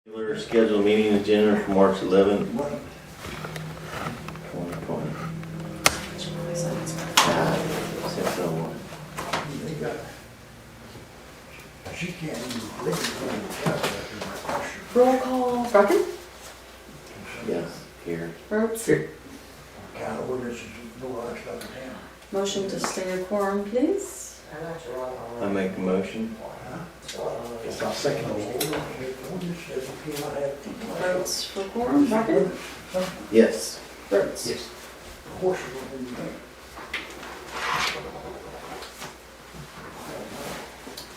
Regular scheduled meeting agenda for March 11th, 2020. She can't even live in the Roll call. Bracken? Yes, here. Rhodes? kind of ordinances, no other stuff in town. Motion to stay a quorum, please. I make a motion. Guess I'll second those. Rhodes for quorum. Bracken? Yes. Rhodes? Yes. Horse.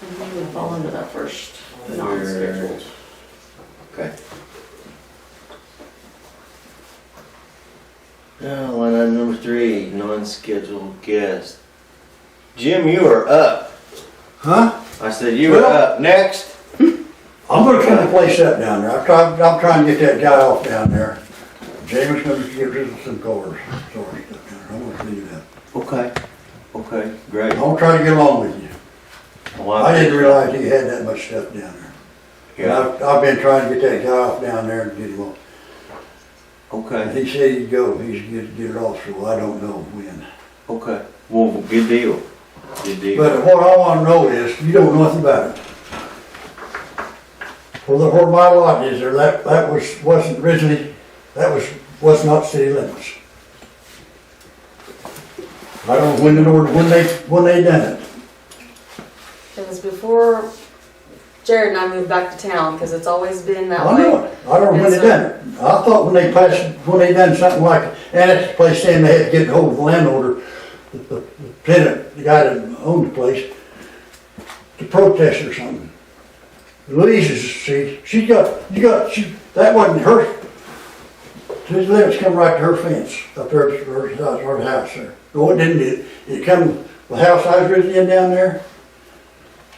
And we would fall into that first, Under- non-scheduled. Okay. Now, line item number 3, non-scheduled guest. Jim, you are up. Huh? I said you were Well- up. Next. I'm gonna clean the place up down there. I'm trying to get that guy off down there. Jamie's gonna get rid of some covers, sorry, stuff down there. I'm gonna clean it up. Okay. Okay, great. I'm gonna try to get along with you. Well, I didn't realize he had that much stuff down there. And Yeah. I've been trying to get that guy off down there and get him off. Okay. He said he'd go, he's gonna get it off, so I don't know when. Okay. Well, good deal. Good deal. But what I wanna know is, you don't know nothing about it. Where my lot is there, that wasn't originally, was not city limits. I don't know when they done it. It was before Jared and I moved back to town, because it's always been that I way. know it, I don't know when they done it. I thought when they done something like, annexed the place, saying they had to get hold of the landowner, the tenant, the guy that owned the place, to protest or something. Louise's, see, that wasn't her, his limits come right to her fence, up there at her house there. No, it didn't, it come, the house I was originally in down there,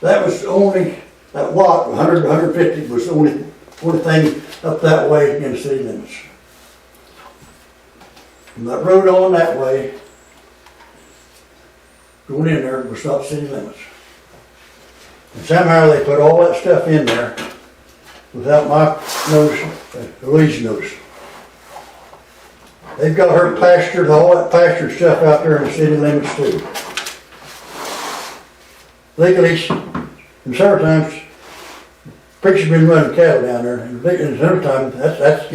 that was only, that lot, 100, 150 was the only thing up that way in the city limits. And that road on that way, going in there was not city limits. And somehow they put all that stuff in there without my notice, Louise's notice. They've got her pastured, all that pasture stuff out there in the city limits too. Legally, and several times, preacher's been running cattle down there, and several times, that's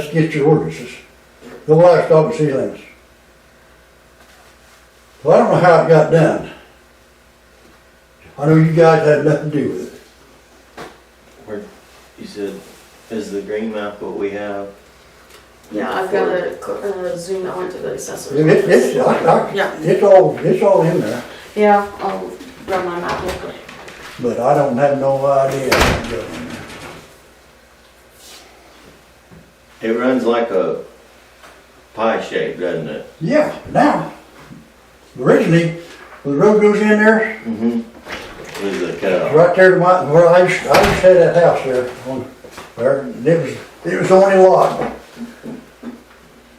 against your ordinances. No livestock in city limits. So I don't know how it got done. I know you guys had nothing to do with it. Where you said, is the green map what we have? Yeah, I've got a Zoom that went to the assessor's It's office. it's all in there, Yeah, I'll run my map real quick. but I don't have no idea how it got in there. It runs like a pie shape, doesn't it? Yeah, now, originally, when the road goes in there, Mm-hmm. With the cutoff. right there to where I used to have that house there, on there, and it was the only lot.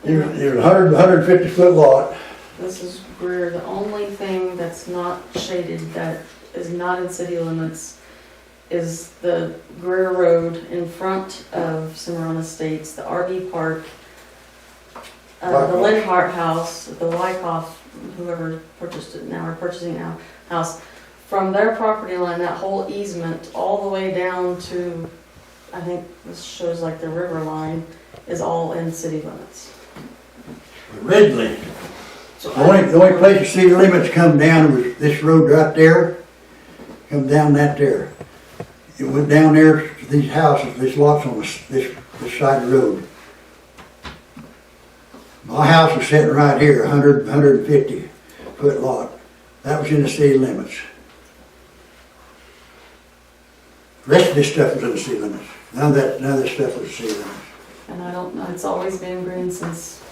It was a 150 foot lot. This is Greer. The only thing that's not shaded, that is not in city limits, is the Greer Road in front of Cimarron Estates, the RV park, the Lynn house, the Wyckoff, whoever purchased it now, or purchasing now, house. From their property line, that whole easement, all the way down to, I think this shows like the river line, is all in city limits. Originally, So the only place the city limits come down was this road right there, come down that there. It went down there to these houses, these lots on this side of the road. My house was sitting right here, 150 foot lot. That was in the city limits. The rest of this stuff was in the city limits. None of this stuff was in the city limits. And I don't know, it's always been green since.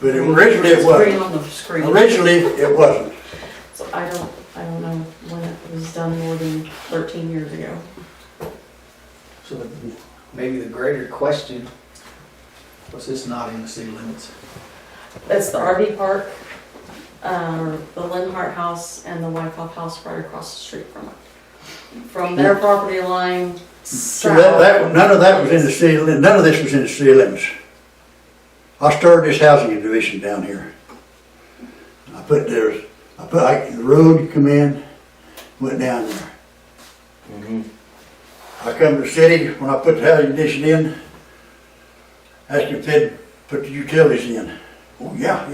But originally it It's green wasn't. on the screen. Originally it wasn't. So I don't know when it was done more than 13 years ago. So maybe the greater question, was this not in the city limits? It's the RV park, the Linhart house, and the Wyckoff house right across the street from it. From their property line See, none of that was in the city, none of this was in the city limits. I started this housing division down here. The road you come in, went down there. Mm-hmm. I come to the city, when I put the housing addition in, asked if they'd put the utilities in. Oh, yeah.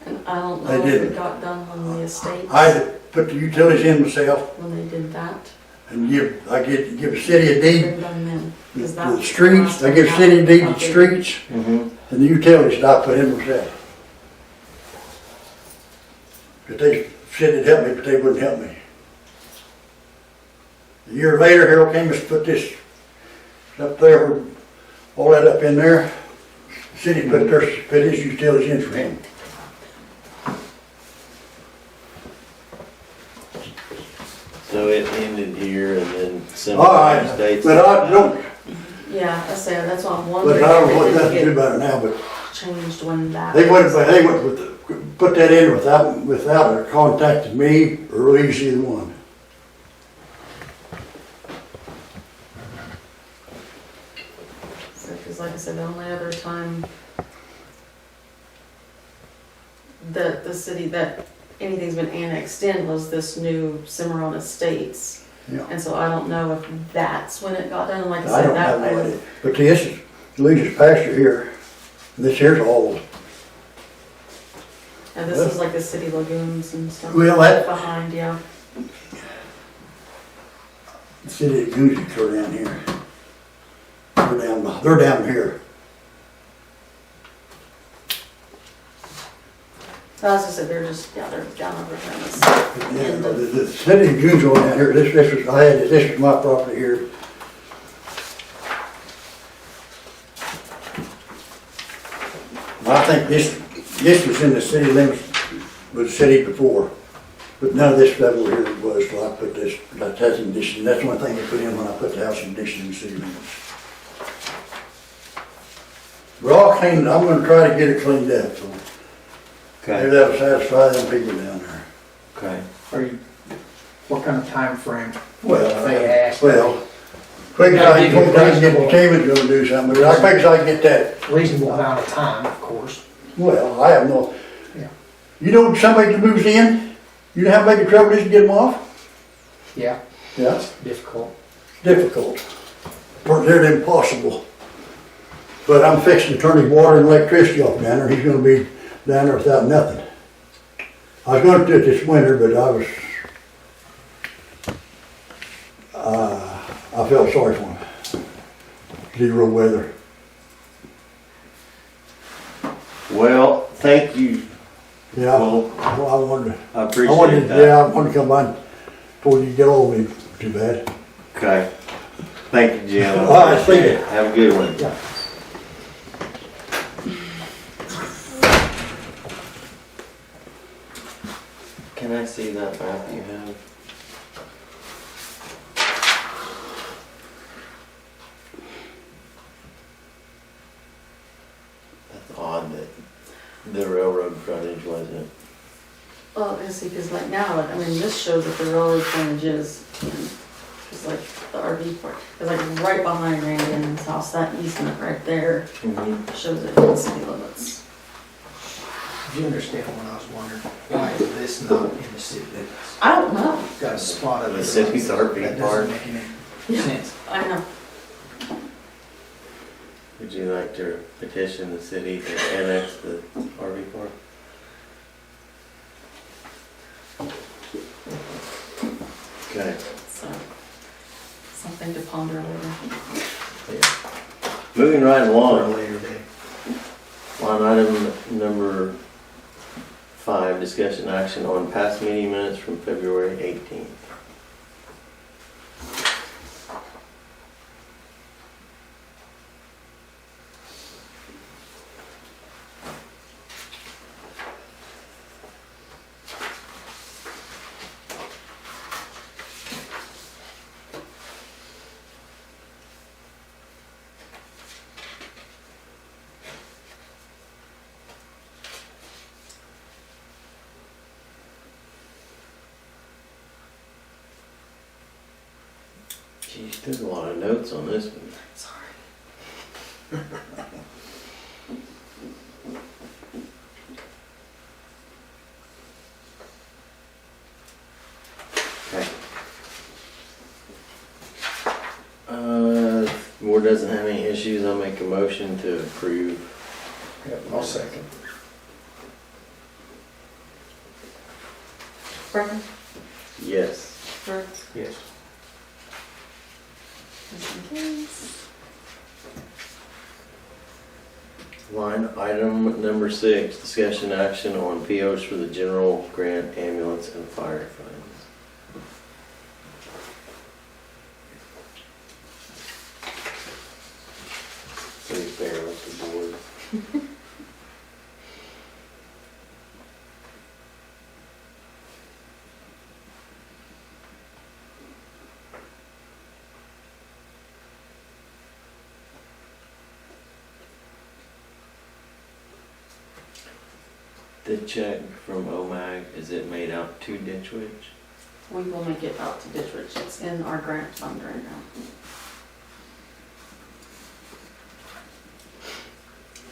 And I don't They know if didn't. it got done on the estates I had to put the utilities in myself when they did that. and give the city a deed, They've done then. 'Cause that the was streets, I last give time city a deed to I the streets, Mm-hmm. and the utilities I put in myself. But they said they'd help me, but they wouldn't help me. A year later, Harold Camus put this up there, all that up in there. The city put his utilities in for him. So it ended here and then some All right, states. but I don't, Yeah, I say, that's what I'm but wondering. I don't know if what it nothing to do didn't about it now, but get changed when that. they wouldn't put that in without contacting me or Louise either one. Because like I said, the only other time that the city, that anything's been annexed in was this new Cimarron Estates. Yeah. And so I don't know if that's when it got done, and like I I said, don't have that no was, idea. But this is Louise's pasture here. This here's all, and this is like the city lagoons and stuff. Well, that- Behind, yeah. the city of Goosey are down here. They're down here. So I was just said, they're just, yeah, they're down over here on this. Yeah, end of- the city of Goosey down here, this was my property here. I think this was in the city limits, was the city before, but none of this stuff over here was, so I put this, that housing addition, that's one thing I put in when I put the housing addition in the city limits. We're all cleaned, I'm gonna try to get it cleaned up, so maybe Okay, that'll satisfy them people down there. okay. Are you, what kind of time frame? Well, They asked. well, quick as I can, get the Taman's gonna do something, but as quick as I can get that, Reasonable amount of time, of course. well, I have no. Yeah. You know somebody that moves in, you know how big a trouble it is to get them off? Yeah, Yeah. it's difficult. Difficult. Or they're impossible. But I'm fixing to turn his water and electricity off down there, he's gonna be down there without nothing. I was gonna do it this winter, but I felt sorry for him. Zero weather. Well, thank you. Yeah, Well, well, I wanted to. I I appreciate wanted, that. yeah, I wanted to come by before you get old, me too bad. Okay. Thank you, Jim. All right, see ya. Have a good one. Yeah. Can I see that map you have? That's odd that the railroad frontage wasn't. Well, I see, because like now, I mean, this shows that the railroad frontage is in, it's like the RV park, it's like right behind Randy Ann's house, that easement right there shows it in city limits. Do you understand what I was wondering? Why is this not in the city limits? I don't know, Got a spot of it. The city's RV That park. doesn't make any Yeah. sense. I know. Would you like to petition the city to annex the RV park? Okay. So, something to ponder later. Moving right For a along, later day. line item number 5, discussion action on past meeting minutes from February 18th. Took a lot of notes on this one. Sorry. Okay. Board doesn't have any issues, I'll make a motion to approve. Yep, I'll second. Bracken, Yes. Brett, Yes. motion carries. Line item number 6, discussion action on POs for the general grant, ambulance, and fire funds. Pretty fair with the board. The check from OMAG, is it made out to Ditch Witch? We will make it out to Ditch Witch. It's in our grant fund right now.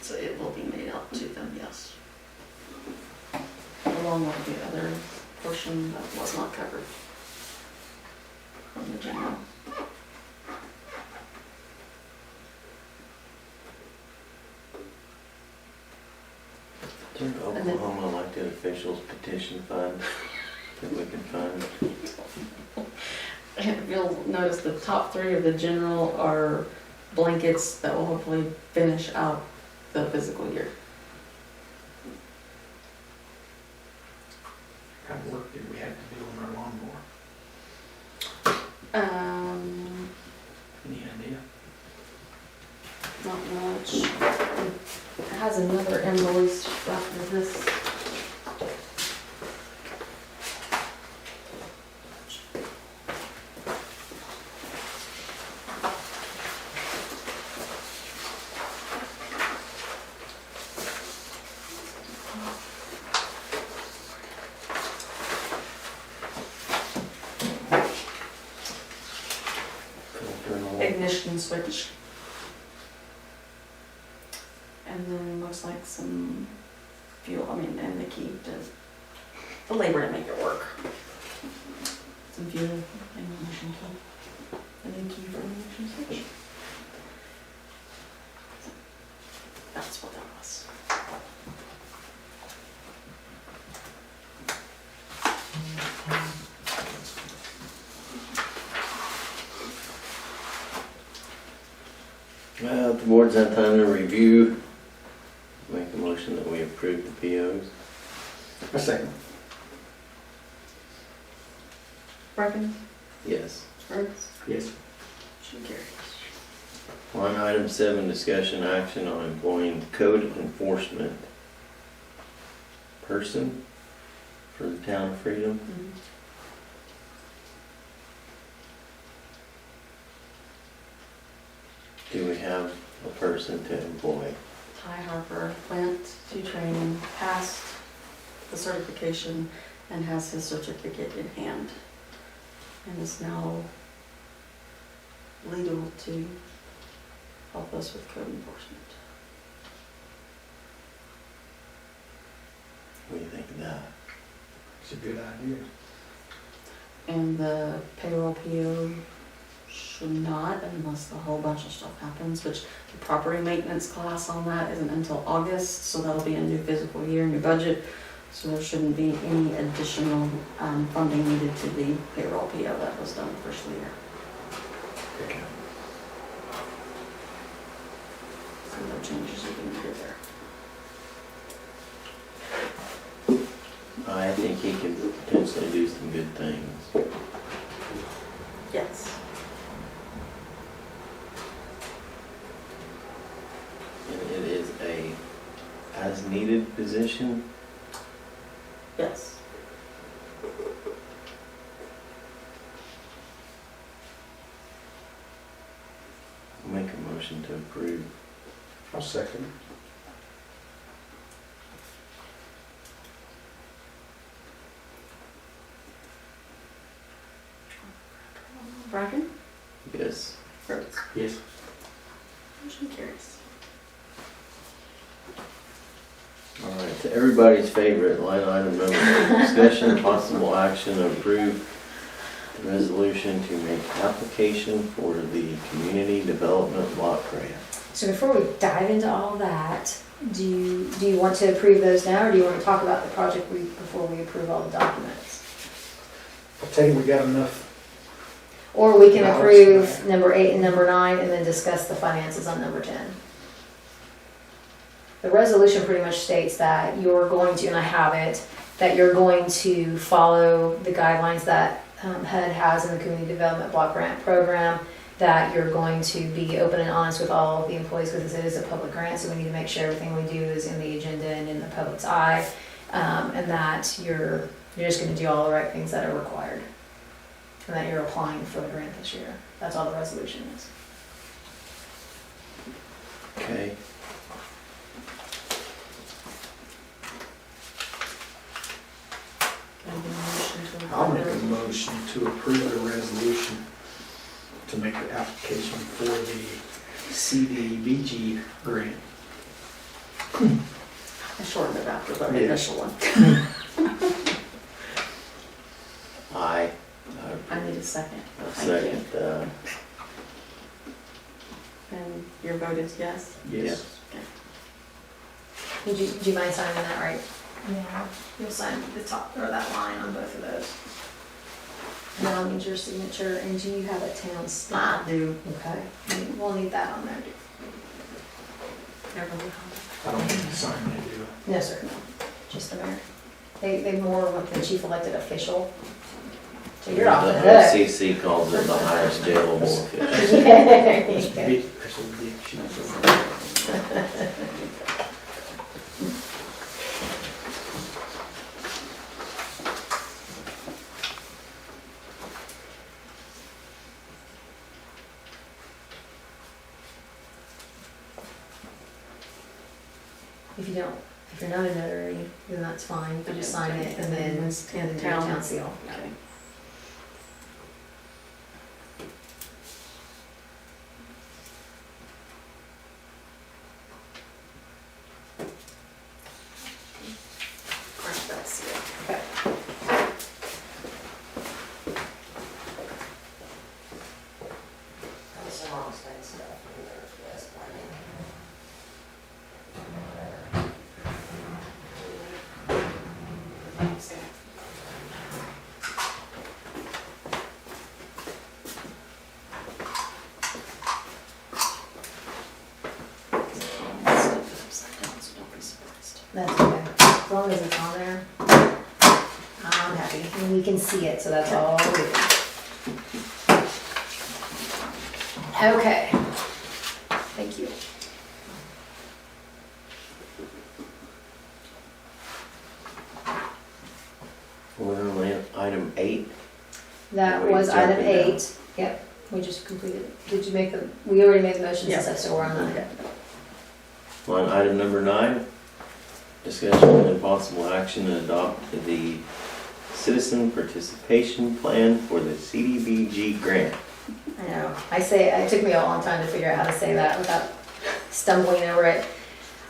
So it will be made out to them, yes. Along with the other portion that was not covered from the general. Is there an Oklahoma elected officials petition fund that we can fund? And you'll notice the top 3 of the general are blankets that will hopefully finish out the fiscal year. What kind of work did we have to do on our lawnmower? Any idea? Not much. It has another invoice after this. Ignition switch. And then looks like some fuel, and the key to, the labor to make it work. Some fuel and ignition key. And then key for ignition switch. That's what that was. Well, if the board's had time to review, make a motion that we approve the POs. A second. Bracken, Yes. Ernst, Yes. motion carries. Line item 7, discussion action on employing code enforcement person for the town of Freedom. Do we have a person to employ? Ty Harper went to training, passed the certification, and has his certificate in hand. And is now legal to help us with code enforcement. What do you think of that? It's a good idea. And the payroll PO should not, unless a whole bunch of stuff happens, which the property maintenance class on that isn't until August, so that'll be a new fiscal year, new budget. So there shouldn't be any additional funding needed to the payroll PO that was done the first year. Okay. So no changes will be needed there. I think he can potentially do some good things. Yes. And it is a as-needed position. Yes. Make a motion to approve. I'll second. Bracken, Yes. Yes. Motion carries. All right, to everybody's favorite, line item number 8, discussion and possible action to approve the resolution to make application for the community development block grant. So before we dive into all that, do you want to approve those now, or do you want to talk about the project before we approve all the documents? I take it we got enough. Or we can No, approve it's fine. number 8 and number 9 and then discuss the finances on number 10. The resolution pretty much states that you're going to, and I have it, that you're going to follow the guidelines that HUD has in the Community Development Block Grant Program, that you're going to be open and honest with all of the employees because it is a public grant, so we need to make sure everything we do is in the agenda and in the public's eye, and that you're just going to do all the right things that are required, and that you're applying for the grant this year. That's all the resolution is. Okay. Can I get a motion to I'll make a approve? motion to approve the resolution to make the application for the CDBG grant. I shortened it after the Yeah. initial one. I I need a second. Thank second, And your vote is yes? Yes. Do you mind signing that right? Yeah. You'll sign the top, or that line on both of those. And I'll need your signature, and do you have a town stamp? I do. Okay, we'll need that on there. Everyone. I don't need to sign it, do I? No, sir, no, just the mayor. They more with the chief elected official. So you're off the the hook. CC calls it the highest jailable official. Yeah, there you That's go. big, that's a big sheet. If you're not a notary, then that's fine, you just sign it and then It's and then town. town seal. Okay. Crush that seal. Okay. That's okay, as long as it's on there, I'm happy, and we can see it, so that's all we do. Okay, thank you. We're on item 8. That We was item jumping down. 8, yep, we just completed, did you make the, we already made the motion, Yeah. so we're on that. Okay. On item number 9, discussion and possible action to adopt the citizen participation plan for the CDBG grant. I know, it took me a long time to figure out how to say that without stumbling over it.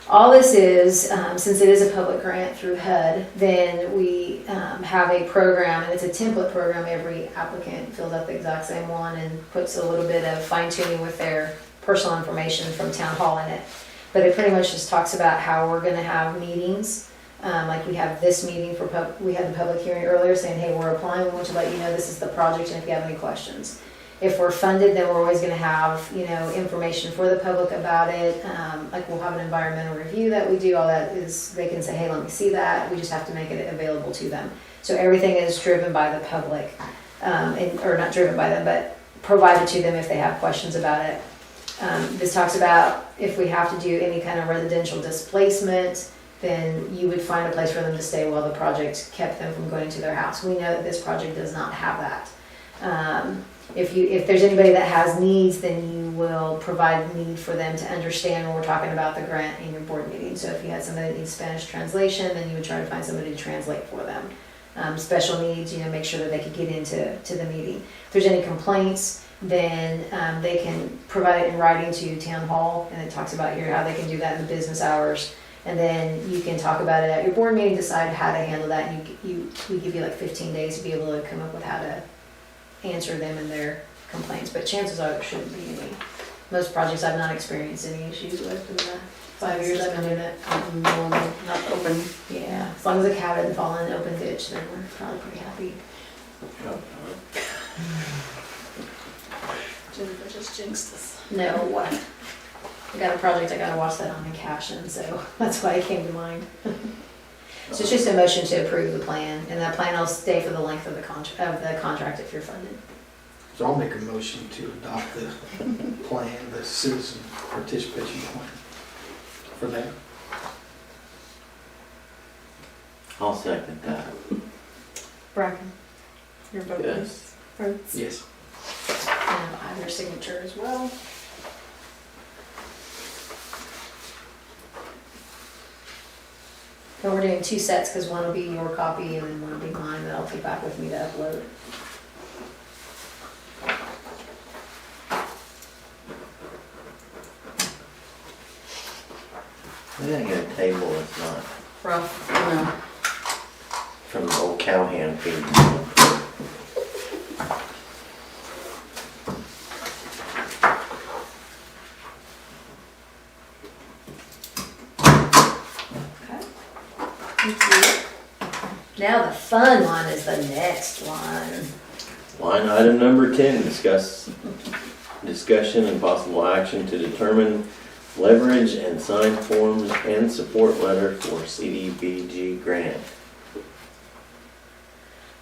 All this is, since it is a public grant through HUD, then we have a program, and it's a template program. Every applicant fills out the exact same one and puts a little bit of fine tuning with their personal information from town hall in it. But it pretty much just talks about how we're gonna have meetings. Like we have this meeting we had the public hearing earlier saying, hey, we're applying, we want to let you know this is the project and if you have any questions. If we're funded, then we're always gonna have, information for the public about it. Like we'll have an environmental review that we do, all that is, they can say, hey, let me see that. We just have to make it available to them. So everything is driven by the public, or not driven by them, but provided to them if they have questions about it. This talks about if we have to do any kind of residential displacement, then you would find a place for them to stay while the project kept them from going to their house. We know that this project does not have that. If there's anybody that has needs, then you will provide need for them to understand when we're talking about the grant in your board meeting. So if you had somebody that needs Spanish translation, then you would try to find somebody to translate for them. Special needs, make sure that they could get into the meeting. If there's any complaints, then they can provide it in writing to town hall, and it talks about here how they can do that in the business hours. And then you can talk about it at your board meeting, decide how to handle that, and we give you like 15 days to be able to come up with how to answer them and their complaints, but chances are there shouldn't be any. Most projects I've not experienced any issues with in the 5 years I've been doing it. Not open. Yeah, as long as the cow didn't fall in an open ditch, then we're probably pretty happy. Jennifer just jinxed us. No, what? I got a project, I gotta watch that on in caption, so that's why it came to mind. So it's just a motion to approve the plan, and that plan will stay for the length of the contract if you're funded. So I'll make a motion to adopt the plan, the citizen participation plan for that. I'll second that. Bracken, your vote Yes. is? Yes. And I have your signature as well. And we're doing 2 sets, because one will be your copy and then one will be mine that I'll take back with me to upload. We gotta get a table that's not Rough, no. from the old cowhand feed. Okay. Thank you. Now the fun one is the next one. Line item number 10, discussion and possible action to determine leverage and sign forms and support letter for CDBG grant.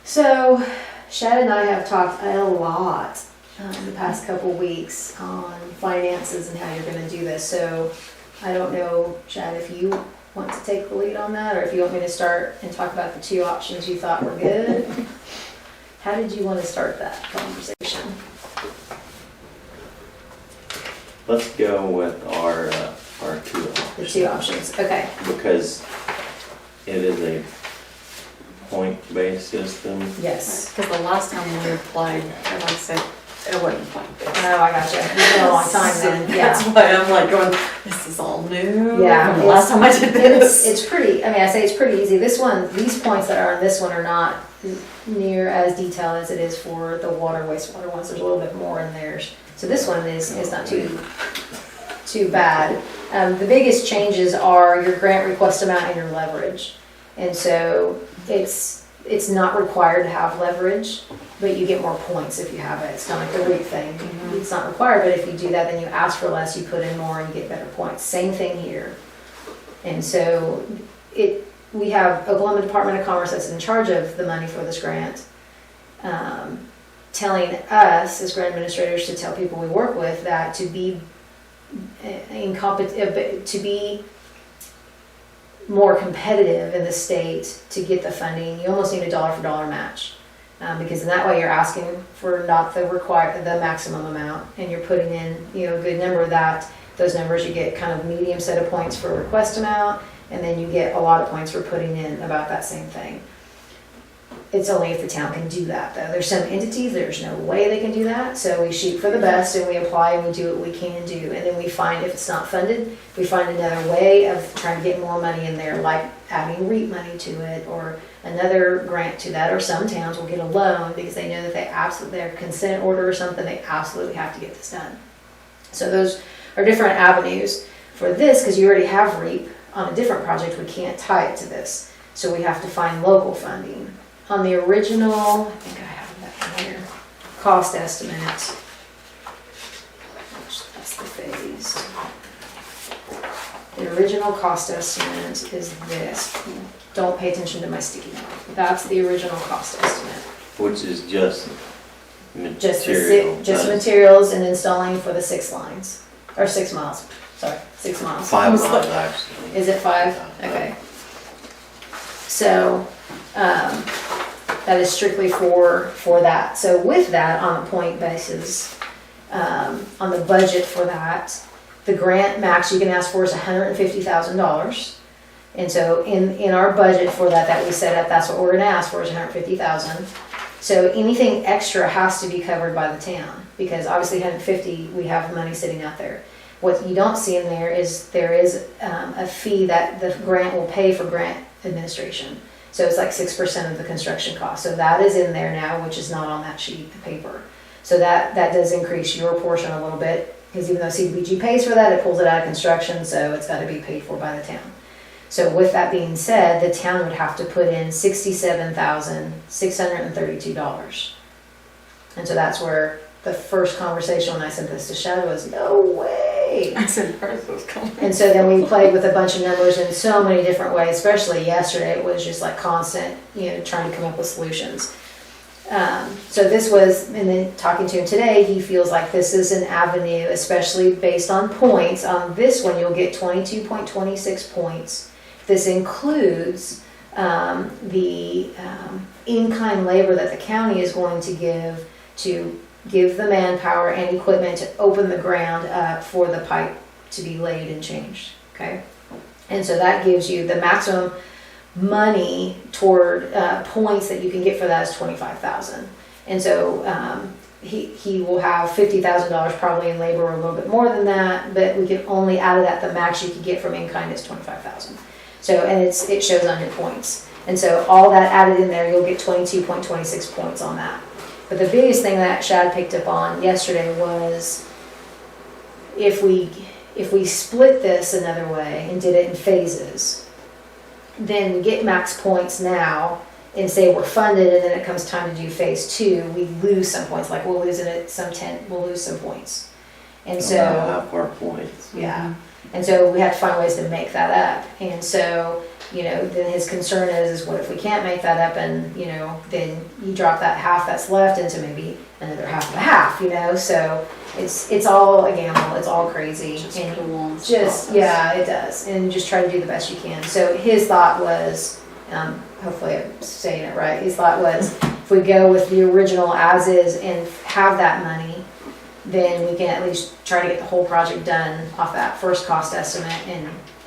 So, Shad and I have talked a lot the past couple weeks on finances and how you're going to do this. So, I don't know, Shad, if you want to take the lead on that, or if you want me to start and talk about the 2 options you thought were good. How did you want to start that conversation? Let's go with our 2 options. The 2 options, okay. Because it is a point-based system. Yes. Because the last time we applied, everyone said it wasn't like this. Oh, I gotcha. It's been a long time then, That's yeah. why I'm like going, this is all new. Yeah, From the last time I did this. It's pretty, I mean, I say it's pretty easy. This one, these points that are on this one are not near as detailed as it is for the water, wastewater ones. There's a little bit more in theirs. So this one is not too bad. The biggest changes are your grant request amount and your leverage. And so it's not required to have leverage, but you get more points if you have it. It's kind of like the REAP thing. It's not required, but if you do that, then you ask for less, you put in more, and you get better points. Same thing here. And so we have Oklahoma Department of Commerce that's in charge of the money for this grant, telling us as grant administrators to tell people we work with that to be to be more competitive in the state to get the funding, you almost need a dollar for dollar match. Because in that way you're asking for not the maximum amount, and you're putting in a good number of that. Those numbers, you get kind of medium set of points for request amount, and then you get a lot of points for putting in about that same thing. It's only if the town can do that, though. There's some entities, there's no way they can do that, so we shoot for the best and we apply and we do what we can do. And then we find, if it's not funded, we find another way of trying to get more money in there, like adding REAP money to it, or another grant to that, or some towns will get a loan because they know that their consent order or something, they absolutely have to get this done. So those are different avenues for this, because you already have REAP on a different project. We can't tie it to this, so we have to find local funding. On the original, I think I have that here, cost estimate, that's the phased. The original cost estimate is this. Don't pay attention to my sticky note. That's the original cost estimate. Which is just Just material. just materials and installing for the 6 lines, or 6 miles, sorry, 6 miles. 5 miles actually. Is it 5? Okay. So, that is strictly for that. So with that, on a point basis, on the budget for that, the grant max you can ask for is $150,000. And so in our budget for that we set up, that's what we're gonna ask for, is $150,000. So anything extra has to be covered by the town, because obviously 150, we have money sitting out there. What you don't see in there is a fee that the grant will pay for grant administration. So it's like 6% of the construction cost. So that is in there now, which is not on that sheet of paper. So that does increase your portion a little bit, because even though CDBG pays for that, it pulls it out of construction, so it's got to be paid for by the town. So with that being said, the town would have to put in $67,632. And so that's where the first conversation when I sent this to Shadow was, no way. I said, where is those coming? And so then we played with a bunch of numbers in so many different ways, especially yesterday. It was just like constant, trying to come up with solutions. So this was, and then talking to him today, he feels like this is an avenue, especially based on points. On this one, you'll get 22.26 points. This includes the in-kind labor that the county is going to give the manpower and equipment to open the ground up for the pipe to be laid and changed, okay? And so that gives you the maximum money toward points that you can get for that is 25,000. And so he will have $50,000 probably in labor, or a little bit more than that, but we can only out of that, the max you could get from in-kind is 25,000. So, and it shows on your points. And so all that added in there, you'll get 22.26 points on that. But the biggest thing that Shad picked up on yesterday was if we split this another way and did it in phases, then we get max points now and say we're funded, and then it comes time to do phase 2, we lose some points, like we'll lose it at we'll lose some points. And so half our points. yeah. And so we have to find ways to make that up. And so, then his concern is what if we can't make that up, and, then you drop that half that's left into maybe another half of a half, So it's all a gamble, it's all crazy. Yeah, it does. And just try to do the best you can. So his thought was, hopefully I'm saying it right, his thought was if we go with the original as is and have that money, then we can at least try to get the whole project done off that first cost estimate,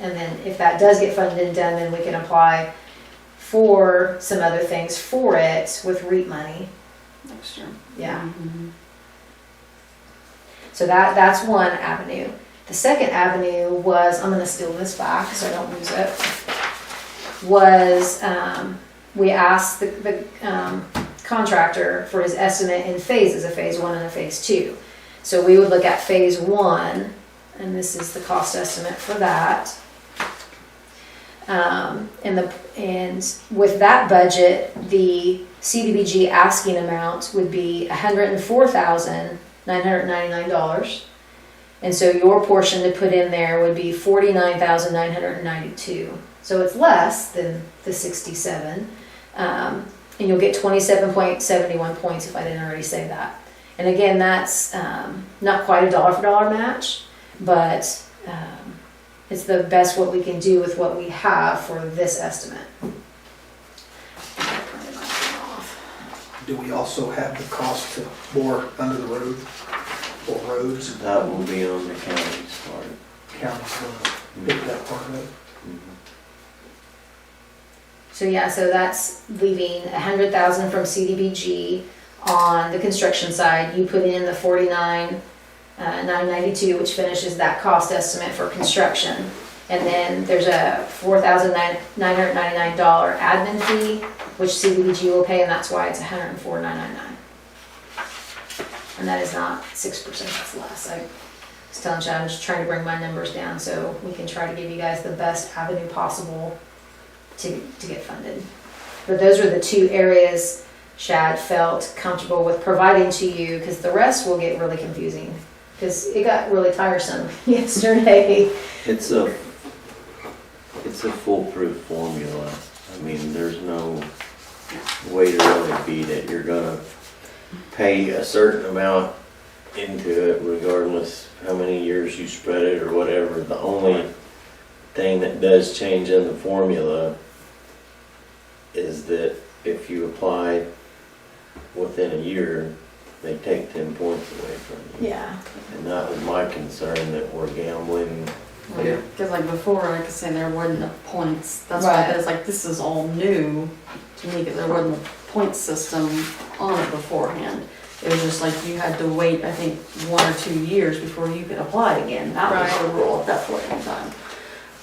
and then if that does get funded and done, then we can apply for some other things for it with REAP money. Next year. Yeah. Mm-hmm. So that's one avenue. The second avenue was, I'm gonna steal this back so I don't lose it, was we asked the contractor for his estimate in phases, a phase 1 and a phase 2. So we would look at phase 1, and this is the cost estimate for that. And with that budget, the CDBG asking amount would be $104,999. And so your portion to put in there would be $49,992. So it's less than the 67. And you'll get 27.71 points if I didn't already say that. And again, that's not quite a dollar for dollar match, but it's the best what we can do with what we have for this estimate. Do we also have the cost to bore under the road or roads? That will be on the county's part. County's gonna pick that part of it. So yeah, so that's leaving 100,000 from CDBG on the construction side. You put in the 49,992, which finishes that cost estimate for construction. And then there's a $4,999 admin fee, which CDBG will pay, and that's why it's $104,999. And that is not 6%, that's less. I was telling you, I'm just trying to bring my numbers down so we can try to give you guys the best avenue possible to get funded. But those are the two areas Shad felt comfortable with providing to you, because the rest will get really confusing, because it got really tiresome yesterday. It's a foolproof formula. I mean, there's no way to really beat it. You're gonna pay a certain amount into it regardless how many years you spread it or whatever. The only thing that does change in the formula is that if you apply within a year, they take 10 points away from you. Yeah. And that was my concern, that we're gambling Yeah. Because like before, like I said, there wasn't the points. That's why Right. it's like, this is all new to me, because there wasn't a point system on it beforehand. It was just like you had to wait, I think, 1 or 2 years before you could apply again. That was Right. the rule at that point in time.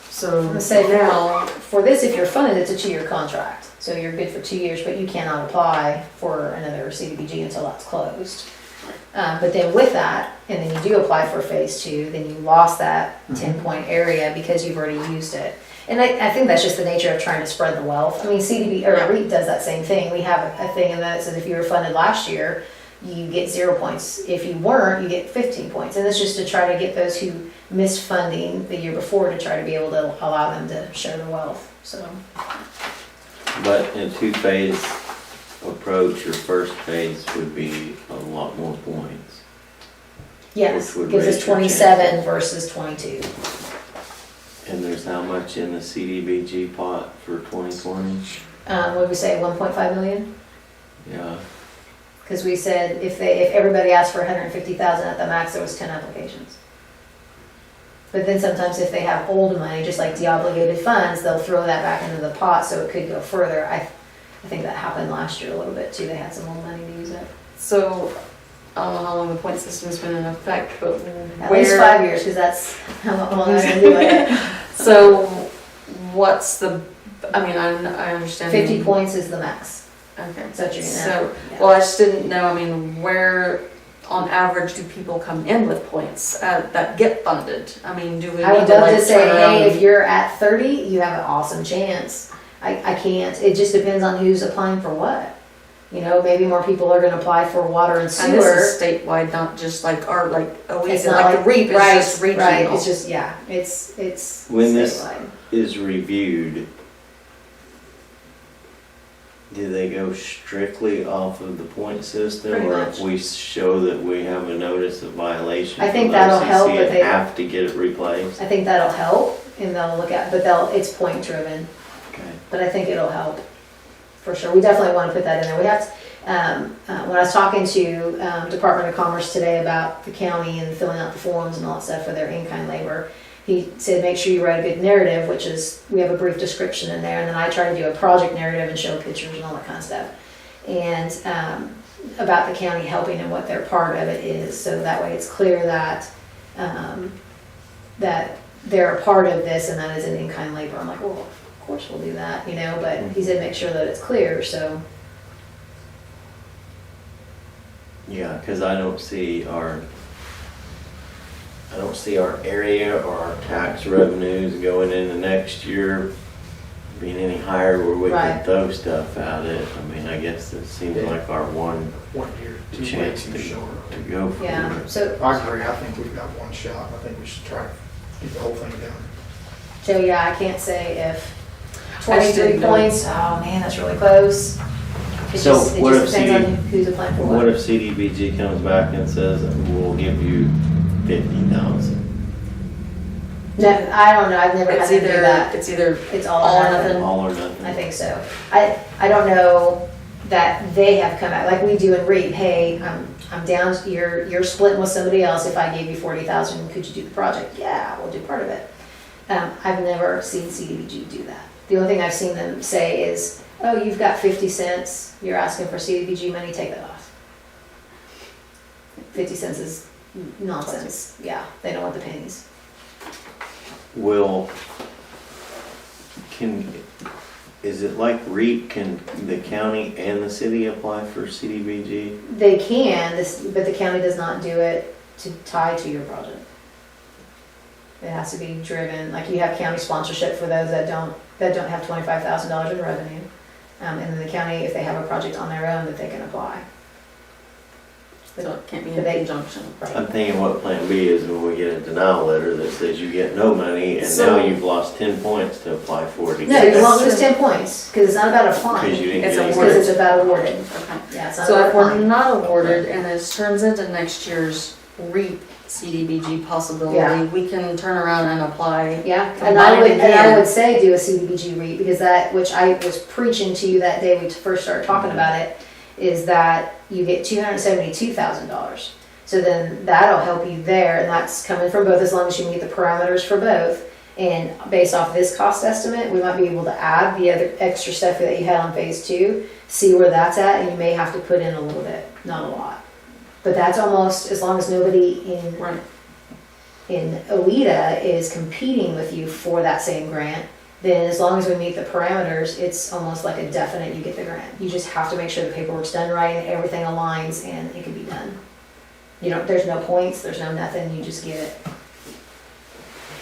So I'm gonna say now, for this, if you're funded, it's a 2-year contract. So you're good for 2 years, but you cannot apply for another CDBG until that's closed. But then with that, and then you do apply for phase 2, then you lost that 10-point area because you've already used it. And I think that's just the nature of trying to spread the wealth. I mean, CDB, or REIT does that same thing. We have a thing in that says if you were funded last year, you get 0 points. If you weren't, you get 15 points. And it's just to try to get those who missed funding the year before to try to be able to allow them to share the wealth, so. But in a two-phase approach, your first phase would be a lot more points. Yes, Which would gives us raise your 27 versus 22. And there's how much in the CDBG pot for 2020? What did we say, 1.5 million? Yeah, Because we said if everybody asked for 150,000 at the max, there was 10 applications. But then sometimes if they have old money, just like de-obligated funds, they'll throw that back into the pot so it could go further. I think that happened last year a little bit too. They had some old money to use up. so I don't know how long the point system's been in effect, but At least 5 years, because that's how long I've been doing it. So what's the, I mean, I understand. 50 points is the max. Okay. Is that what you're So, gonna- yeah. well, I just didn't know, I mean, where on average do people come in with points that get funded? I mean, do we I need would to love like to say, turn around? hey, if you're at 30, you have an awesome chance. I can't, it just depends on who's applying for what. You know, maybe more people are gonna apply for water and And sewer. this is statewide, not just like our, like, It's OE's, not like the REAP is right, just regional. Right, it's just, yeah, it's When this- statewide. is reviewed, do they go strictly off of the point system? Pretty Or much. if we show that we have a notice of violation I think from that'll help, OCC but and they- have to get it replaced? I think that'll help, and they'll look at, but it's point driven, Okay. but I think it'll help, for sure. We definitely wanna put that in there. We have to, when I was talking to, Department of Commerce today about the county and filling out the forms and all that stuff for their in-kind labor, he said, make sure you write a good narrative, which is, we have a brief description in there, and then I try to do a project narrative and show pictures and all that kind of stuff. And, about the county helping and what their part of it is, so that way it's clear that, that they're a part of this and that is an in-kind labor. I'm like, well, of course we'll do that, you know, but he said, make sure that it's clear, so. Yeah, cause I don't see our area or our tax revenues going into next year being any higher where we can Right. throw stuff at it. I mean, I guess it seems Yeah. like our one 1 year, 2 way chance too to short. go for Yeah, it. so, I agree, I think we've got one shot, I think we should try to get the whole thing done. so yeah, I can't say if I just 23 didn't know. points, oh man, that's really close. It So just what if depends on who's applying for What what. if CDBG comes back and says, we'll give you 50,000? No, I don't know, I've never had It's to do that. either It's all all or or nothing. nothing. All or nothing? I think so. I don't know that they have come out, like we do in REAP, hey, I'm down, you're splitting with somebody else, if I gave you 40,000, could you do the project? Yeah, we'll do part of it. I've never seen CDBG do that. The only thing I've seen them say is, oh, you've got 50 cents, you're asking for CDBG money, take that off. 50 cents is nonsense, yeah, they don't want the pennies. Is it like REAP, can the county and the city apply for CDBG? They can, but the county does not do it to tie to your project. It has to be driven, like you have county sponsorship for those that don't have $25,000 in revenue. And then the county, if they have a project on their own, that they can apply. So it can't be But in they- conjunction. I'm thinking what plan B is when we get a denial letter that says you get no money and So- now you've lost 10 points to apply for it No, again. you won't lose 10 points, because it's not about a fine. Because you didn't It's get any awarded. Because it's about awarded. Okay. Yeah, it's not So about if a we're fine. not awarded and it turns into next year's REAP CDBG Yeah. possibility, we can turn around and apply. Yeah, Combine and I again. would say do a CDBG REIT, because that, which I was preaching to you that day we first started talking about it, is that you get $272,000. So then that'll help you there, and that's coming from both as long as you meet the parameters for both. And based off this cost estimate, we might be able to add the other extra stuff that you had on phase 2, see where that's at, and you may have to put in a little bit, not a lot. But that's almost, as long as nobody in OEDA is competing with you for that same grant, then as long as we meet the parameters, it's almost like a definite you get the grant. You just have to make sure the paperwork's done right and everything aligns and it can be done. You know, there's no points, there's no nothing, you just get it.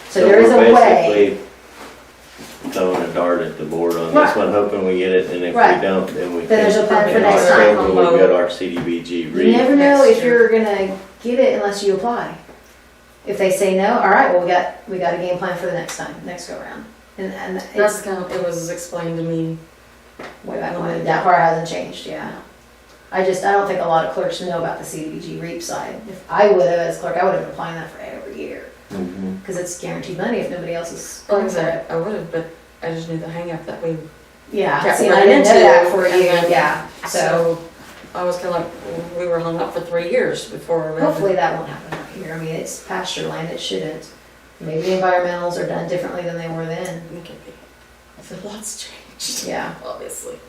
So there is a we're way. basically throwing a dart at the board on Right. this one, hoping we get it, and if Right. we don't, then we Then there's can. a plan for in our next time. schedule, we've got our CDBG You read. never know Next if year. you're gonna get it unless you apply. If they say no, all right, well, we got a game plan for the next time, next go round. And That's it's kind of, it was explained to me. way back when, that part hasn't changed, yeah. I don't think a lot of clerks know about the CDBG REAP side. If I would have as clerk, I would have been applying that for every year. Mhm. Because it's guaranteed money if nobody else is Like I going for said, it. I would have, but I just knew the hang up that we Yeah, kept see, I running didn't know into. that for and you, then- yeah, so So I was kind of like, we were hung up for 3 years before we had to- hopefully that won't happen out here. I mean, it's pasture land, it shouldn't. Maybe the environmentals are done differently than they were then, It could be. So lots changed, yeah. obviously.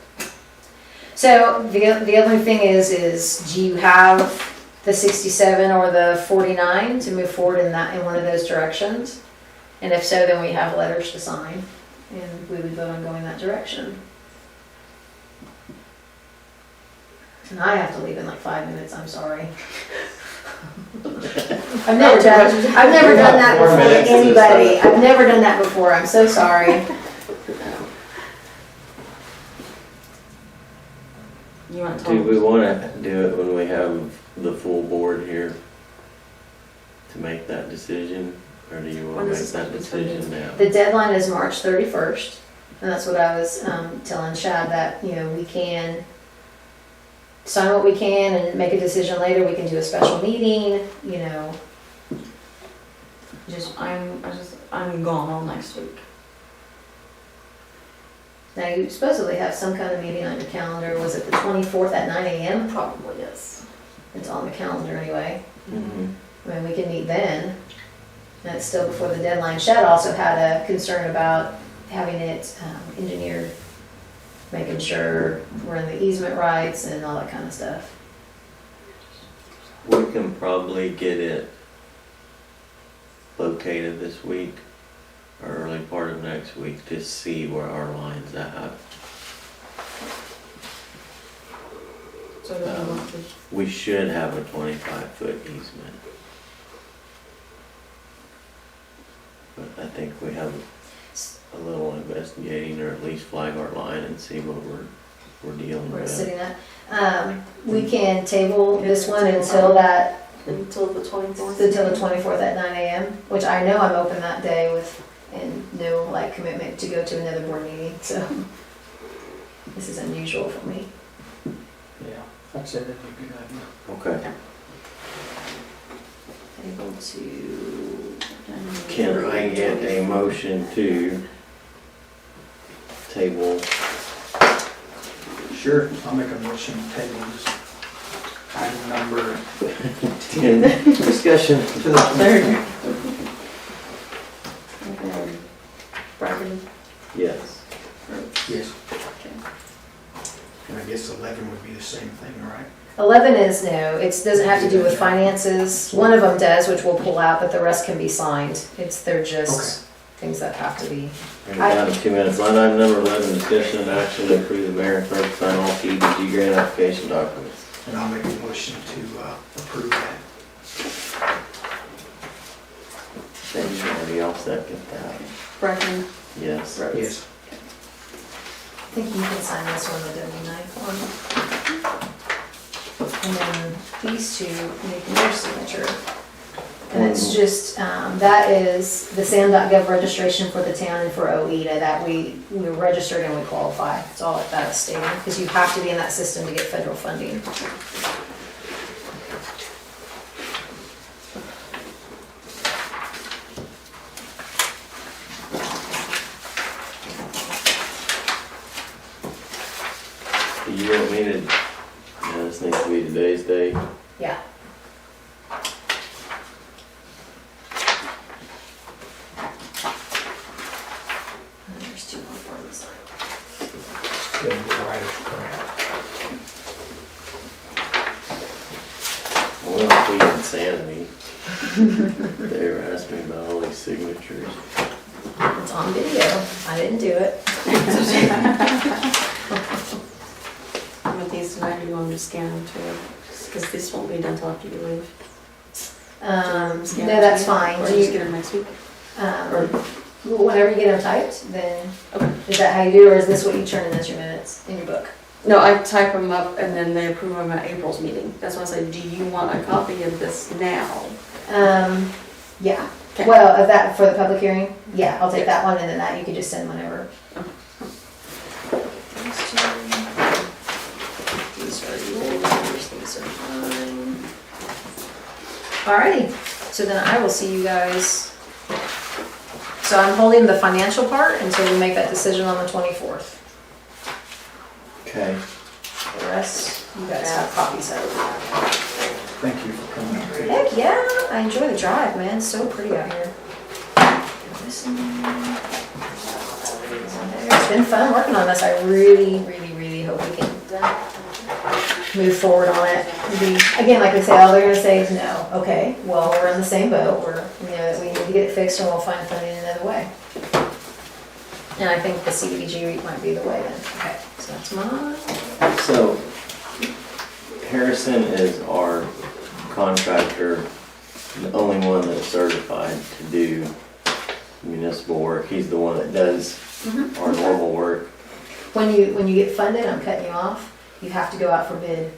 So the other thing is do you have the 67 or the 49 to move forward in one of those directions? And if so, then we have letters to sign and we would vote on going that direction. And I have to leave in like 5 minutes, I'm sorry. I've never done that 4 before minutes to is anybody. I've never done that before, I'm so sorry. You want to Do we talk? wanna do it when we have the full board here to make that decision? Or do you wanna When make is that this supposed to be? decision now? The deadline is March 31st, and that's what I was telling Shad, that, you know, we can sign what we can and make a decision later, we can do a special meeting, you know. I'm gone all next week. Now, you supposedly have some kind of meeting on your calendar, was it the 24th at 9 AM? Probably, yes. It's on the calendar anyway. Mhm. I mean, we can meet then, and it's still before the deadline. Shad also had a concern about having it engineered, making sure we're in the easement rights and all that kind of stuff. We can probably get it located this week or early part of next week to see where our line's at. So do you want to? We should have a 25-foot easement. But I think we have a little investigating, or at least flag our line and see what we're dealing Where it's with. sitting at. We can table this one until Until the 24th? until the 24th at 9 AM, which I know I'm open that day with, and no like commitment to go to another board meeting, so this is unusual for me. Yeah, I'd say that'd be a good idea. Okay. Able to. Can I get a motion to table? Sure. I'll make a motion to table this item number 10 discussion. to the There. Bracken? Yes. Yes. And I guess 11 would be the same thing, right? 11 is no, it doesn't have to do with finances. One of them does, which we'll pull out, but the rest can be signed. They're just things that have to be. We're down to 2 minutes. Line item number 11, discussion and action to approve the mayor and clerk to sign all CDBG grant application documents. And I'll make a motion to approve that. Thank you, Marty. I'll second that. Bracken? Yes. Rhodes? Yes. I think you can sign this one, the W-9 form. And then these two make your signature. And it's just, that is the SAM.gov registration for the town and for OEDA, that we were registered and we qualify. That's all that is stating, because you have to be in that system to get federal funding. Do you want me to, yeah, this needs to be today's date. Yeah. They were asking me about all these signatures. It's on video. I didn't do it. With these tonight, you want me to scan them too? Because this won't be done till after you leave. No, Scan them that's to you? fine. Or just get them next week? Um, whenever you get them typed, then, Okay. is that how you do it, or is this what you turn in as your minutes in your book? No, I type them up and then they approve them at April's meeting. That's why I say, do you want a copy of this now? Yeah. Okay. Well, of that, for the public hearing, yeah, I'll take that one, and then that you can just send whenever. These are yours, these are mine. Alrighty, so then I will see you guys. So I'm holding the financial part until we make that decision on the 24th. Okay. The rest, you guys have copies of. Thank you for coming. Heck yeah, I enjoy the drive, man, it's so pretty out here. It's been fun working on this, I really hope we can move forward on it. Again, like I say, all they're gonna say is no. Okay, well, we're in the same boat, we know that we need to get it fixed and we'll find funding another way. And I think the CDBG might be the way then. Okay, so that's mine. So Harrison is our contractor, the only one that's certified to do municipal work. He's the one that does our normal work. When you get funded, I'm cutting you off, you have to go out for bid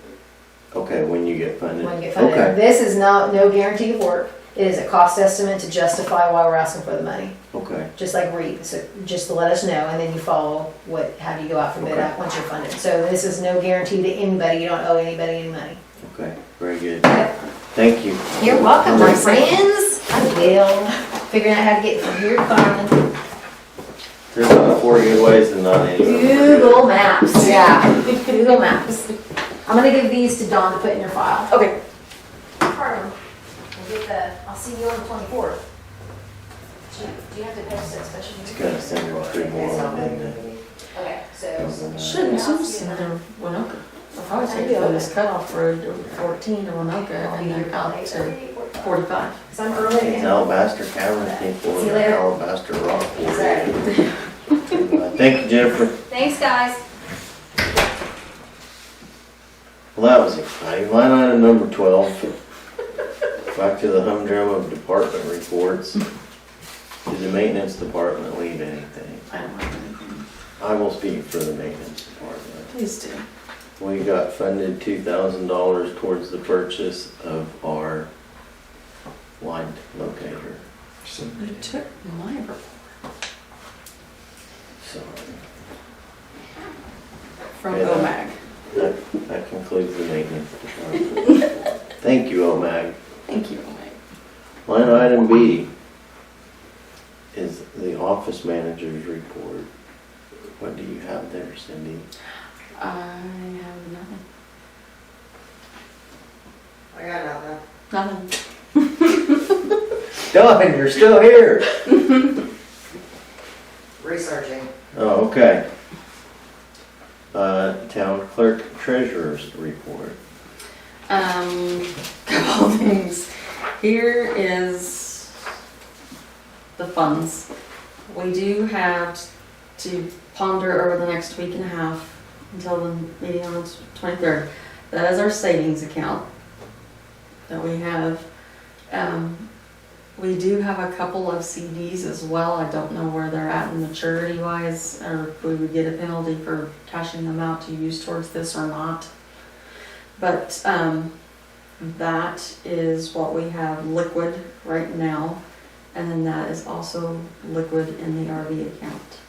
Okay, when you get funded. when you get funded. Okay, This is no guarantee of work. It is a cost estimate to justify why we're asking for the money, okay, just like REIT. So just to let us know, and then you follow how do you go out for bid Okay. once you're funded. So this is no guarantee to anybody. You don't owe anybody any money. okay, very good. Yep. Thank you. You're welcome, my friends. I will. Figuring out how to get from here to Garland. There's about 4 good ways and not any. Google Maps. Yeah, Google Maps. I'm gonna give these to Dawn to put in your file. Okay. I'll see you on the 24th. Do you have to post that special It's meeting? gonna send her 3 more, didn't it? Okay, so. Shouldn't send them to Winoka. I'll probably take it for this cutoff road to 14 to Winoka and then out to 45. Cause I'm early It's again. Alabaster Cavern people See you and later. Alabaster Rock. Exactly. Thank you, Jennifer. Thanks, guys. Well, that was exciting. Line item number 12. Back to the humdrum of department reports. Did the maintenance department leave anything? I don't have anything. I will speak for the maintenance department. Please do. We got funded $2,000 towards the purchase of our line locator. You took my report So from Yeah. OMAG. that concludes the maintenance department. Thank you, OMAG. Thank you, OMAG. Line item B is the office manager's report. What do you have there, Cindy? I have nothing. I got nothing. Nothing. Done, you're still here. Researching. Oh, okay. Town clerk treasurer's report. Couple things. Here is the funds. We do have to ponder over the next week and a half until the meeting on the 23rd. That is our savings account that we have. We do have a couple of CDs as well. I don't know where they're at in maturity wise, or if we would get a penalty for cashing them out to use towards this or not. But that is what we have liquid right now, and then that is also liquid in the RV account.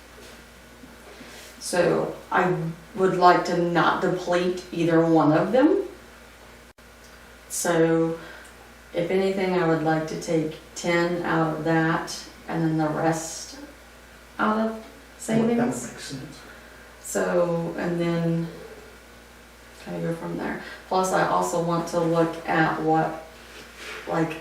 So I would like to not deplete either one of them. So if anything, I would like to take 10 out of that and then the rest out of That would savings. make sense. So, and then kind of go from there. Plus, I also want to look at what, like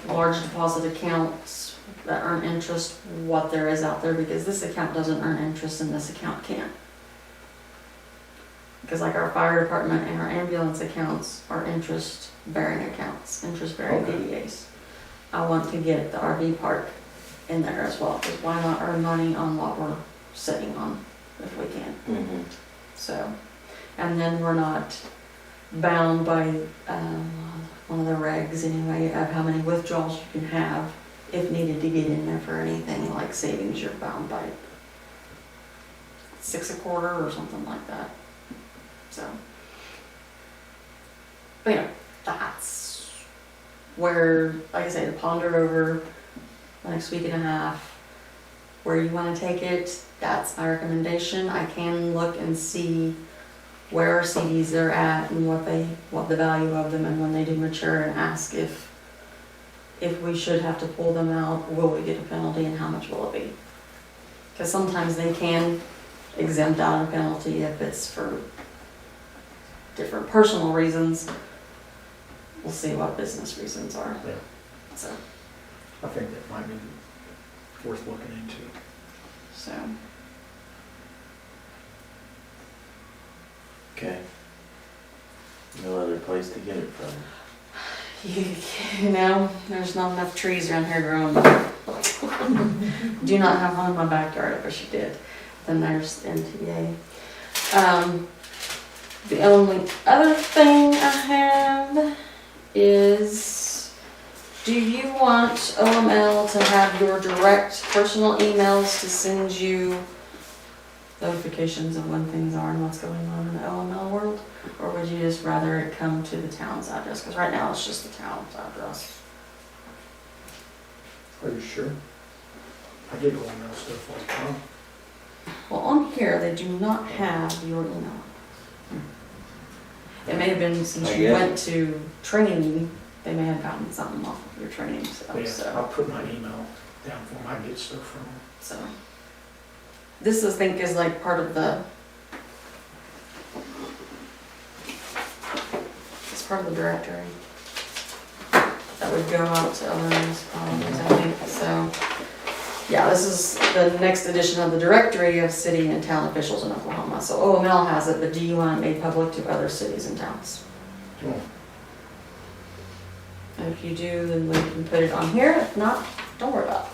large deposit accounts that earn interest, what there is out there, because this account doesn't earn interest and this account can. Because like our fire department and our ambulance accounts are interest-bearing accounts, interest-bearing Okay. DDAs. I want to get the RV park in there as well, because why not earn money on what we're sitting on if we can? Mhm. So, and then we're not bound by one of the regs anyway of how many withdrawals you can have if needed to get in there for anything like savings. You're bound by 6 a quarter or something like that. So, but you know, that's where, like I say, to ponder over the next week and a half where you want to take it. That's my recommendation. I can look and see where our CDs are at and what the value of them, and when they do mature, and ask if we should have to pull them out, will we get a penalty and how much will it be? Because sometimes they can exempt out a penalty if it's for different personal reasons. We'll see what business reasons are. Yeah. So, I think that might be worth looking into. so. Okay. No other place to get it from. You know, there's not enough trees around here growing. Do not have one in my backyard, I wish you did. Then there's NTA. The only other thing I have is, do you want OML to have your direct personal emails to send you notifications of when things are and what's going on in the OML world? Or would you just rather it come to the town's address? Because right now it's just the town's address. Are you sure? I get all that stuff all the time. Well, on here, they do not have your email. It may have been since I you guess. went to training, they may have gotten something off of your training But stuff, yeah, so. I'll put my email down for them. I get stuff from them. So, this I think is like part of the, it's part of the directory that would go out to other municipalities, I think, so. Yeah, this is the next edition of the directory of city and town officials in Oklahoma. So OML has it, but do you want it made public to other cities and towns? Oh. And if you do, then we can put it on here. If not, don't worry about it.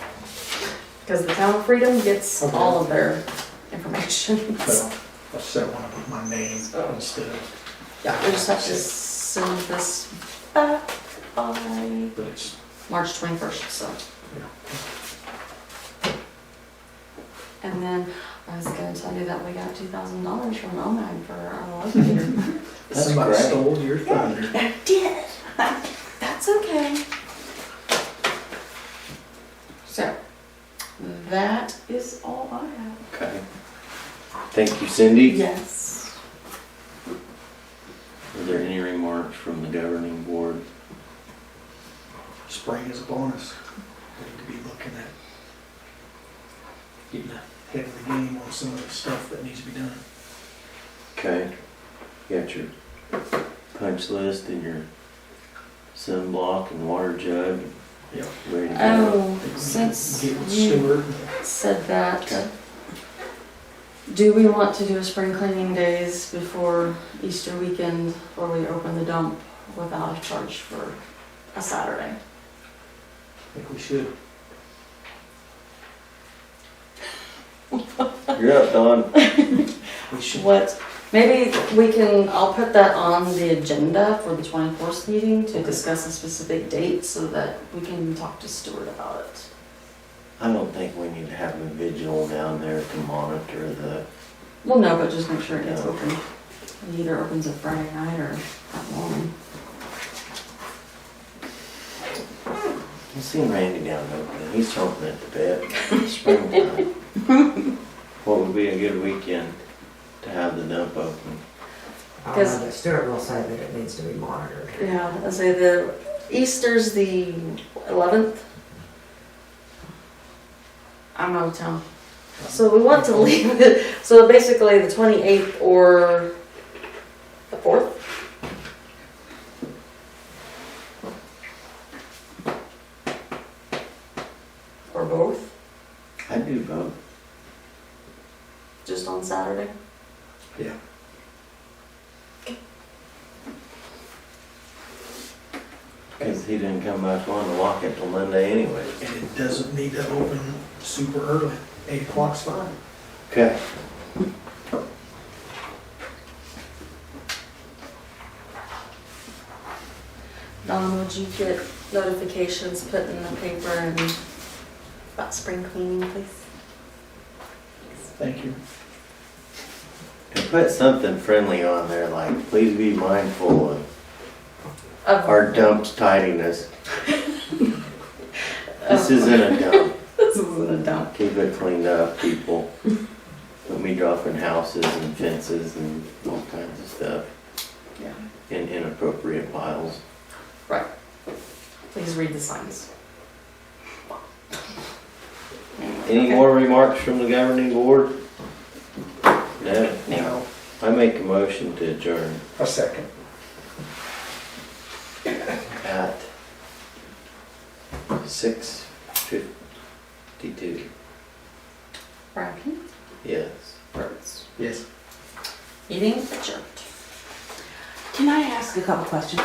Because the town of Freedom gets Okay. all of their information. But I'll set one up with my name Oh. instead of, Yeah, we just have to send this back by but it's, March 21st, so. yeah. And then I was gonna tell you that we got $2,000 from OMAG for our locator. That's Somebody great. stole your thunder. I did. That's okay. So, that is all I have. Okay. Thank you, Cindy. Yes. Are there any remarks from the governing board? Spring is upon us. We need to be looking at getting ahead of the game on some of the stuff that needs to be done. Okay. You got your punch list and your sunblock and water jug Yep. ready to go? Oh, since Get with you Stewart. said that, Okay. do we want to do a spring cleaning days before Easter weekend where we open the dump without a charge for a Saturday? I think we should. You're up, Don. We should. What, maybe we can, I'll put that on the agenda for the 24th meeting to discuss a specific date so that we can talk to Stuart about it. I don't think we need to have a vigil down there to monitor the, Well, no, but just make sure it gets open. It either opens it Friday night or that morning. I've seen Randy down there, and he's chomping at the bit. Springtime. What would be a good weekend to have the dump open? Because- But Stuart will say that it needs to be monitored. Yeah, I say the Easter's the 11th. I'm out of town. So we want to leave it, so basically the 28th or the 4th. Or both, I'd do both. just on Saturday. Yeah. Cause he didn't come back on to lock it till Monday anyway. And it doesn't need to open super early, 8 o'clock's fine. Okay. Don, would you get notifications put in the paper and about spring cleaning, please? Thank you. And put something friendly on there, like, please be mindful of Of- our dump's tidiness. This isn't a dump. This isn't a dump. Keep it cleaned up, people. Don't be dropping houses and fences and all kinds of stuff Yeah. in inappropriate piles. Please read the signs. Any more remarks from the governing board? No? No. I make a motion to adjourn A second. at 6:52. Bracken? Yes. Rhodes. Yes. Meeting adjourned. Can I ask a couple questions?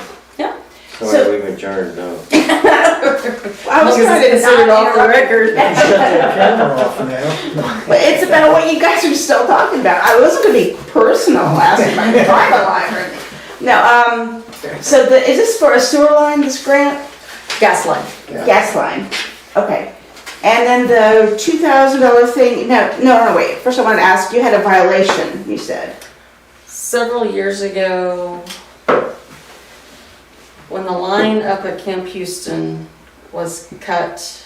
Sorry, So- we've adjourned, no. I was trying to considered not off the interrupt. record. Shut that camera off now. But it's about what you guys are still talking about. I wasn't gonna be personal asking my private line or anything. No, so is this for a sewer line, this grant? Gas line. Gas line, okay. And then the $2,000 thing, no, wait. First I wanted to ask, you had a violation, you said. Several years ago, when the line up at Camp Houston was cut,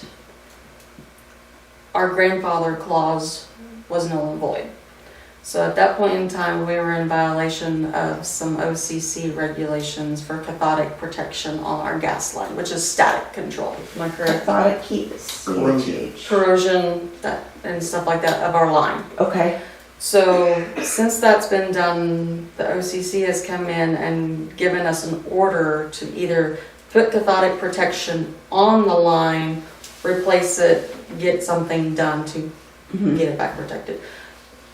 our grandfather clause was null and void. So at that point in time, we were in violation of some OCC regulations for cathodic protection on our gas line, which is static control. Am I I correct? thought it keeps Corrosion. Corrosion and stuff like that of our line. Okay, So since that's been done, the OCC has come in and given us an order to either put cathodic protection on the line, replace it, get something done to get it back protected.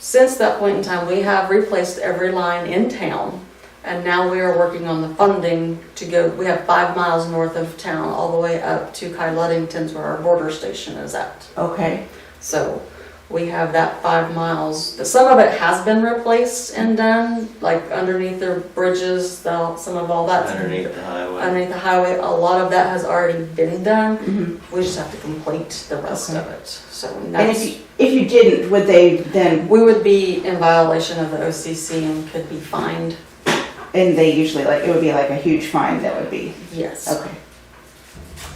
Since that point in time, we have replaced every line in town, and now we are working on the funding to go. We have 5 miles north of town, all the way up to Kai Ludington's, where our border station is at. okay. So we have that 5 miles. Some of it has been replaced and done, like underneath their bridges, some of all that's Underneath the highway. underneath the highway. A lot of that has already been done. Mhm. We just have to complete the rest of it. So And that's, if you didn't, would they then, we would be in violation of the OCC and could be fined. and they usually like, it would be like a huge fine that would be, Yes. okay.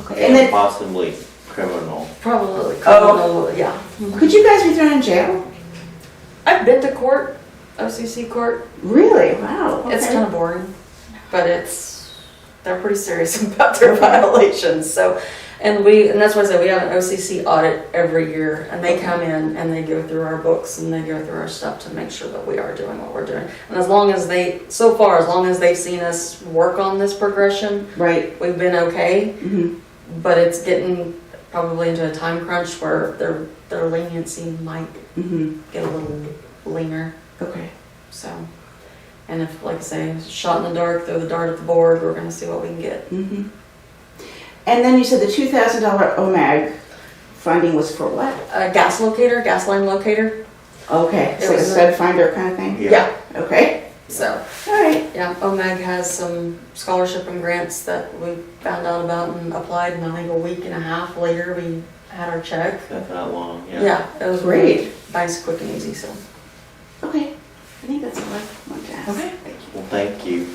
Okay, and And then, possibly criminal. Probably. Oh. Yeah. could you guys be thrown in jail? I've been to court, OCC court. Really? Wow. It's okay. kind of boring, but they're pretty serious about their violations. So, and that's why I say we have an OCC audit every year, and they come in and they go through our books and they go through our stuff to make sure that we are doing what we're doing. And as long as they've seen us work on this progression, Right. we've been okay. Mhm. But it's getting probably into a time crunch where their leniency might Mhm. get a little leaner. Okay. So, and if, like I say, shot in the dark, throw the dart at the board, we're gonna see what we can get. Mhm. And then you said the $2,000 OMAG funding was for what? A gas line locator. Okay, It so like a was a- stud finder kind of thing? Yeah. Okay, So, all right. yeah, OMAG has some scholarship and grants that we found out about and applied, and I think a week and a half later, we had our check. Not that long, yeah. Yeah, it was Great. really nice, quick and easy, so. Okay, I think that's all I want to ask. Okay. Thank you. Well, thank you.